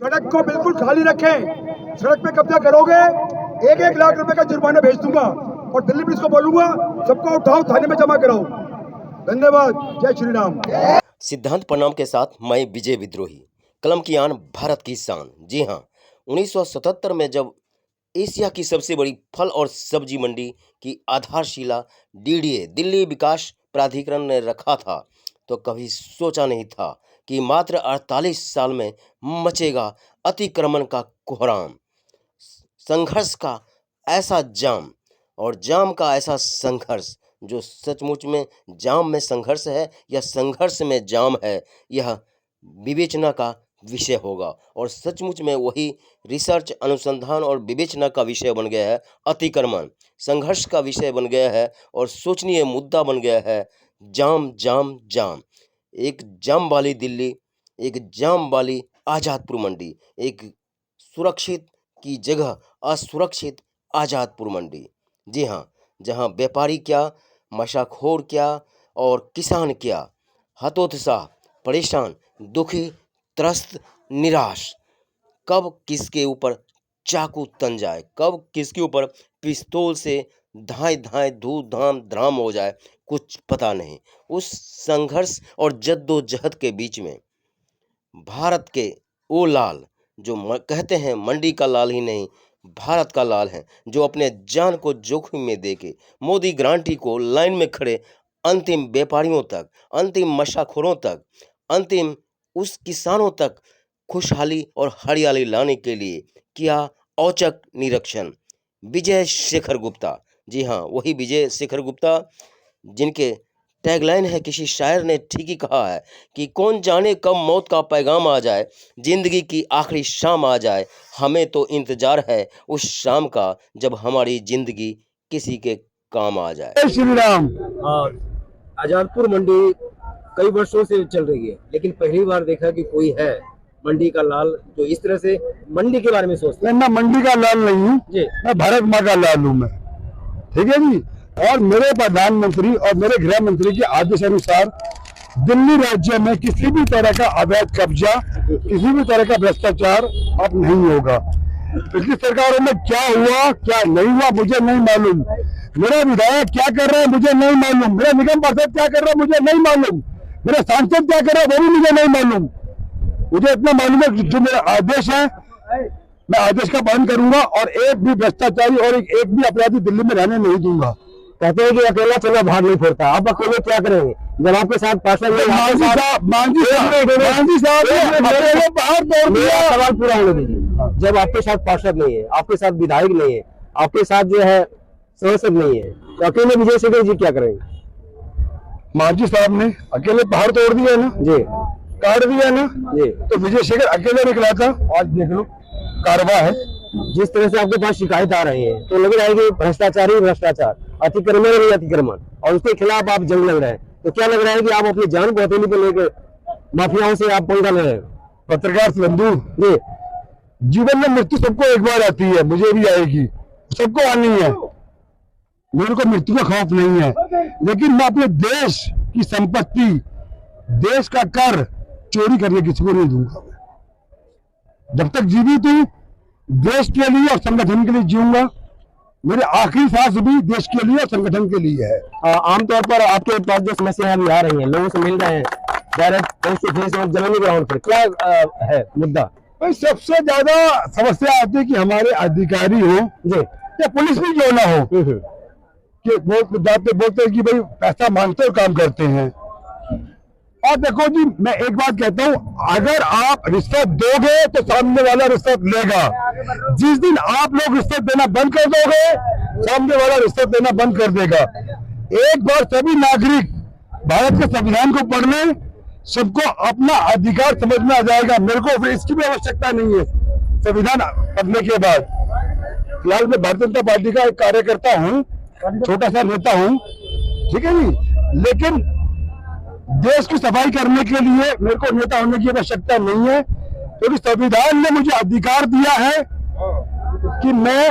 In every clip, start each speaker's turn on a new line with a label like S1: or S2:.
S1: सड़क को बिल्कुल खाली रखें। सड़क पे कब्जा करोगे 1-1 लाख रुपए का जुर्माना भेज दूंगा और दिल्ली पुलिस को बोलूंगा सबको उठाओ थाने में जमा कराओ। धन्यवाद। जय श्री राम।
S2: सिद्धांत प्रणाम के साथ मैं विजय विद्रोही, कलम की आन, भारत की शान। जी हाँ, 1977 में जब एशिया की सबसे बड़ी फल और सब्जी मंडी की आधारशिला डीडीए दिल्ली विकास प्राधिकरण ने रखा था, तो कभी सोचा नहीं था कि मात्र 48 साल में मचेगा अतिक्रमण का कोहराम, संघर्ष का ऐसा जाम और जाम का ऐसा संघर्ष। जो सचमुच में जाम में संघर्ष है या संघर्ष में जाम है, यह विवेचना का विषय होगा। और सचमुच में वही रिसर्च, अनुसंधान और विवेचना का विषय बन गया है अतिक्रमण, संघर्ष का विषय बन गया है और सोचनीय मुद्दा बन गया है जाम जाम जाम। एक जाम वाली दिल्ली, एक जाम वाली आज़ादपुर मंडी, एक सुरक्षित की जगह असुरक्षित आज़ादपुर मंडी। जी हाँ, जहाँ व्यापारी क्या, मशाखोर क्या और किसान क्या, हतोत्साह, परेशान, दुखी, त्रस्त, निराश। कब किसके ऊपर चाकू तन जाए, कब किसके ऊपर पिस्तौल से धाए धाए धूम धाम धड़ाम हो जाए, कुछ पता नहीं। उस संघर्ष और जद्दोजहद के बीच में भारत के वो लाल जो कहते हैं मंडी का लाल ही नहीं, भारत का लाल है, जो अपने जान को जोखिम में देके मोदी गारंटी को लाइन में खड़े अंतिम व्यापारियों तक, अंतिम मशाखोरों तक, अंतिम उस किसानों तक खुशहाली और हरियाली लाने के लिए किया औचक निरीक्षण। विजय शेखर गुप्ता, जी हाँ, वही विजय शेखर गुप्ता जिनके टैगलाइन है, किसी शायर ने ठीक ही कहा है कि कौन जाने कब मौत का पैगाम आ जाए, जिंदगी की आखिरी शाम आ जाए, हमें तो इंतजार है उस शाम का जब हमारी जिंदगी किसी के काम आ जाए।
S3: जय श्री राम।
S4: आजादपुर मंडी कई वर्षों से चल रही है, लेकिन पहली बार देखा कि कोई है मंडी का लाल जो इस तरह से मंडी के बारे में सोचता है।
S3: मैं मंडी का लाल नहीं हूँ जी, मैं भारत माँ का लाल हूँ मैं, ठीक है जी। और मेरे प्रधानमंत्री और मेरे गृह मंत्री के आदेश अनुसार दिल्ली राज्य में किसी भी तरह का अवैध कब्जा, किसी भी तरह का भ्रष्टाचार अब नहीं होगा। पिछली सरकारों में क्या हुआ क्या नहीं हुआ मुझे नहीं मालूम, मेरा विधायक क्या कर रहे हैं मुझे नहीं मालूम, मेरा निगम पार्षद क्या कर रहा है मुझे नहीं मालूम, मेरा सांसद क्या कर रहा है वो भी मुझे नहीं मालूम। मुझे इतना मालूम है कि जो मेरा आदेश है मैं आदेश का पालन करूंगा और एक भी भ्रष्टाचारी और एक भी अपराधी दिल्ली में रहने नहीं दूंगा।
S4: कहते हैं कि अकेला चलो भाग नहीं फोड़ता, आप अकेले क्या करेंगे जब आपके साथ पार्षद सवाल पूरा होने दीजिए। जब आपके साथ पार्षद नहीं है, आपके साथ विधायक नहीं है, आपके साथ जो है सांसद नहीं है, तो अकेले विजय शेखर जी क्या करेंगे?
S3: मांझी साहब ने अकेले पहाड़ तोड़ दिया ना
S4: जी,
S3: काट दिया ना
S4: जी,
S3: तो विजय शेखर अकेले निकला था। आज देख लो कारवा है।
S4: जिस तरह से आपके पास शिकायत आ रही है तो लग रहा है कि भ्रष्टाचार ही भ्रष्टाचार, अतिक्रमण ही अतिक्रमण, और उसके खिलाफ आप जंग लग रहे हैं। तो क्या लग रहा है कि आप अपनी जान को हथेली पर लेकर माफियाओं से आप पंगा ले रहे हैं?
S3: पत्रकार बंधु जी, जीवन में मृत्यु सबको एक बार आती है, मुझे भी आएगी, सबको आनी है, मेरे को मृत्यु का खौफ नहीं है, लेकिन मैं अपने देश की संपत्ति, देश का कर चोरी करने किसी को नहीं दूंगा। जब तक जीवित हूं देश के लिए और संगठन के लिए जीऊंगा। मेरी आखिरी सांस भी देश के लिए और संगठन के लिए है।
S4: आमतौर पर आपके पास जो समस्याएं भी आ रही हैं, लोगों से मिल रहे हैं डायरेक्ट फेस टू फेस और जमीनी ग्राउंड पर, क्या है मुद्दा?
S3: भाई सबसे ज्यादा समस्या आती है कि हमारे अधिकारी हो जी या पुलिस भी जो ना हो कि बोलते हैं कि भाई पैसा मांगते और काम करते हैं। और देखो जी, मैं एक बात कहता हूं, अगर आप रिश्वत दोगे तो सामने वाला रिश्वत लेगा। जिस दिन आप लोग रिश्वत देना बंद कर दोगे, सामने वाला रिश्वत देना बंद कर देगा। एक बार सभी नागरिक भारत के संविधान को पढ़ लें, सबको अपना अधिकार समझ में आ जाएगा। मेरे को फिर इसकी भी आवश्यकता नहीं है संविधान पढ़ने के बाद। फिलहाल मैं भारतीय जनता पार्टी का एक कार्यकर्ता हूँ, छोटा सा नेता हूँ, ठीक है जी, लेकिन देश की सफाई करने के लिए मेरे को नेता होने की आवश्यकता नहीं है, क्योंकि संविधान ने मुझे अधिकार दिया है कि मैं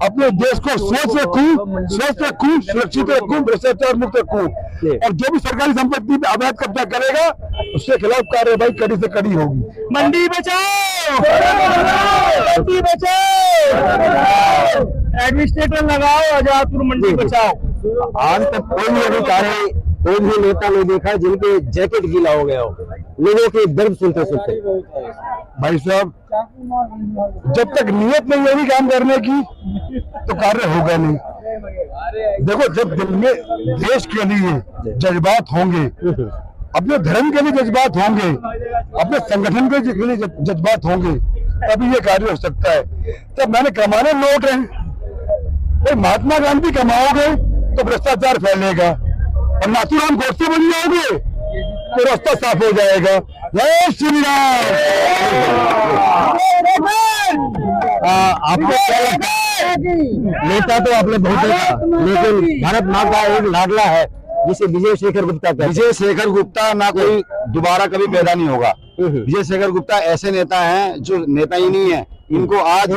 S3: अपने देश को स्वस्थ रखूं, सुरक्षित रखूं, भ्रष्टाचार मुक्त रखूं। और जो भी सरकारी संपत्ति पे अवैध कब्जा करेगा उसके खिलाफ कार्रवाई कड़ी से कड़ी होगी।
S4: मंडी बचाओ, मंडी बचाओ, एडमिनिस्ट्रेटर लगाओ, आजादपुर मंडी बचाओ। आज तक कोई भी अधिकारी, कोई भी नेता नहीं देखा जिनके जैकेट गीला हो गया हो लोगों के दर्द सुनते सुनते।
S3: भाई साहब, जब तक नियत नहीं होगी काम करने की तो कार्य होगा नहीं। देखो, जब दिल में देश के लिए जज्बात होंगे, अपने धर्म के लिए जज्बात होंगे, अपने संगठन के लिए जज्बात होंगे, तभी ये कार्य हो सकता है। तब मैंने कमाने लौट रहे हैं, भाई महात्मा गांधी कमाओगे तो भ्रष्टाचार फैलेगा, और नाथूराम गोडसे बन जाओगे तो रास्ता साफ हो जाएगा। जय श्री राम।
S4: आपको क्या लगता है? नेता तो आपने बहुत देखा, लेकिन भारत माँ का एक लाडला है जिसे विजय शेखर गुप्ता कहते हैं।
S5: विजय शेखर गुप्ता ना कोई दोबारा कभी पैदा नहीं होगा। विजय शेखर गुप्ता ऐसे नेता हैं जो नेता ही नहीं है, इनको आज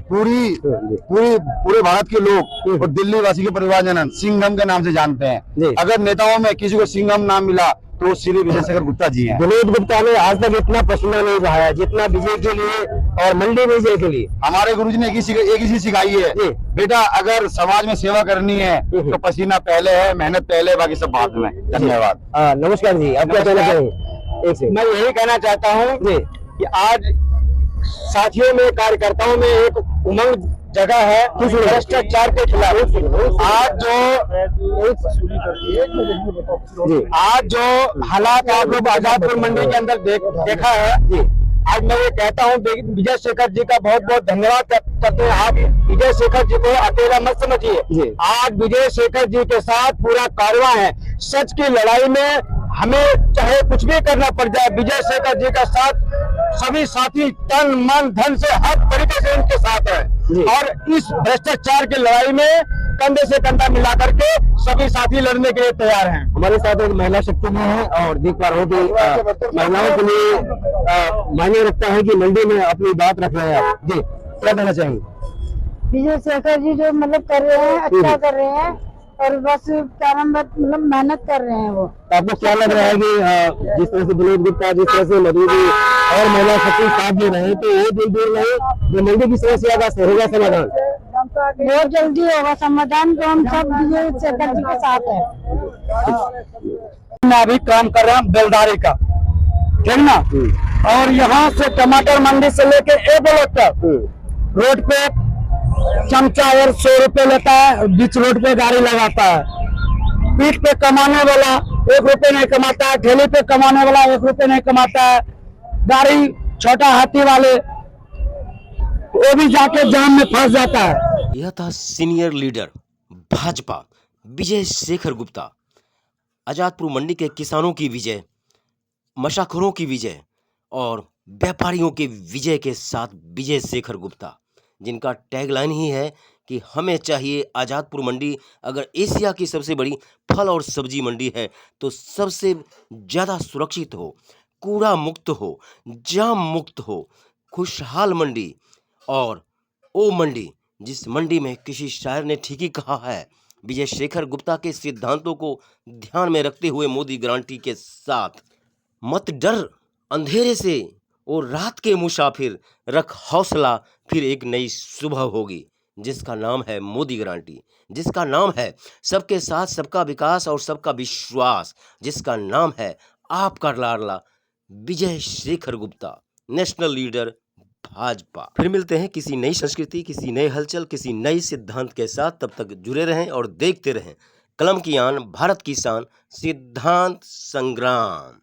S5: पूरे भारत के लोग और दिल्ली वासी के परिवारजन सिंघम के नाम से जानते हैं। अगर नेताओं में किसी को सिंघम नाम मिला तो श्री विजय शेखर गुप्ता जी हैं।
S4: विनोद गुप्ता ने आज तक इतना पसीना नहीं बहाया जितना विजय के लिए और मंडी विजय के लिए।
S5: हमारे गुरुजी ने एक ही चीज सिखाई है, बेटा अगर समाज में सेवा करनी है तो पसीना पहले है, मेहनत पहले, बाकी सब बाद में। धन्यवाद।
S4: नमस्कार जी, आप क्या कहना चाहेंगे?
S5: मैं यही कहना चाहता हूँ कि आज साथियों में, कार्यकर्ताओं में एक उमंग जगह है भ्रष्टाचार के खिलाफ। आज जो हालात आप लोग आजादपुर मंडी के अंदर देखा है, आज मैं ये कहता हूँ विजय शेखर जी का बहुत बहुत धन्यवाद करते हैं। आप विजय शेखर जी को अकेला मत समझिए, आज विजय शेखर जी के साथ पूरा कारवां है। सच की लड़ाई में हमें चाहे कुछ भी करना पड़ जाए, विजय शेखर जी का साथ सभी साथी तन मन धन से हर तरीके से उनके साथ है। और इस भ्रष्टाचार की लड़ाई में कंधे से कंधा मिला करके सभी साथी लड़ने के लिए तैयार हैं।
S4: हमारे साथ एक महिला शक्ति में है और देख पा रहे हो कि महिलाओं के लिए मायने रखता है कि मंडी में अपनी बात रख रहे हैं आप। जी, क्या कहना चाहेंगे?
S6: विजय शेखर जी जो मतलब कर रहे हैं, अच्छा कर रहे हैं, और बस मतलब मेहनत कर रहे हैं वो।
S4: आपको क्या लग रहा है कि जिस तरह से विनोद गुप्ता, जिस तरह से मधुरी और महिला शक्ति साथ दे रहे हैं, तो ये दिन दूर नहीं जो मंडी की समस्या का होगा समाधान?
S6: बहुत जल्दी होगा समाधान, तो हम सब विजय शेखर जी के साथ है।
S5: मैं अभी काम कर रहा हूँ बेलदारी का, ठीक ना, और यहाँ से टमाटर मंडी से लेके ए ब्लॉक तक रोड पे चमचा और 100 रुपए लेता है, बीच रोड पे गाड़ी लगाता है। पीठ पे कमाने वाला 1 रुपए नहीं कमाता है, ठेले पे कमाने वाला 1 रुपए नहीं कमाता है। गाड़ी छोटा हाथी वाले वो भी जाके जाम में फंस जाता है।
S2: यह था सीनियर लीडर भाजपा विजय शेखर गुप्ता। आजादपुर मंडी के किसानों की विजय, मशाखोरों की विजय और व्यापारियों के विजय के साथ विजय शेखर गुप्ता, जिनका टैगलाइन ही है कि हमें चाहिए आजादपुर मंडी। अगर एशिया की सबसे बड़ी फल और सब्जी मंडी है तो सबसे ज़्यादा सुरक्षित हो, कूड़ा मुक्त हो, जाम मुक्त हो, खुशहाल मंडी। और ओ मंडी, जिस मंडी में किसी शायर ने ठीक ही कहा है, विजय शेखर गुप्ता के सिद्धांतों को ध्यान में रखते हुए मोदी गारंटी के साथ, मत डर अंधेरे से और रात के मुसाफिर, रख हौसला, फिर एक नई सुबह होगी, जिसका नाम है मोदी गारंटी, जिसका नाम है सबके साथ सबका विकास और सबका विश्वास, जिसका नाम है आपका लाडला विजय शेखर गुप्ता, नेशनल लीडर भाजपा। फिर मिलते हैं किसी नई संस्कृति, किसी नए हलचल, किसी नए सिद्धांत के साथ। तब तक जुड़े रहें और देखते रहें कलम की आन, भारत की शान, सिद्धांत संग्राम।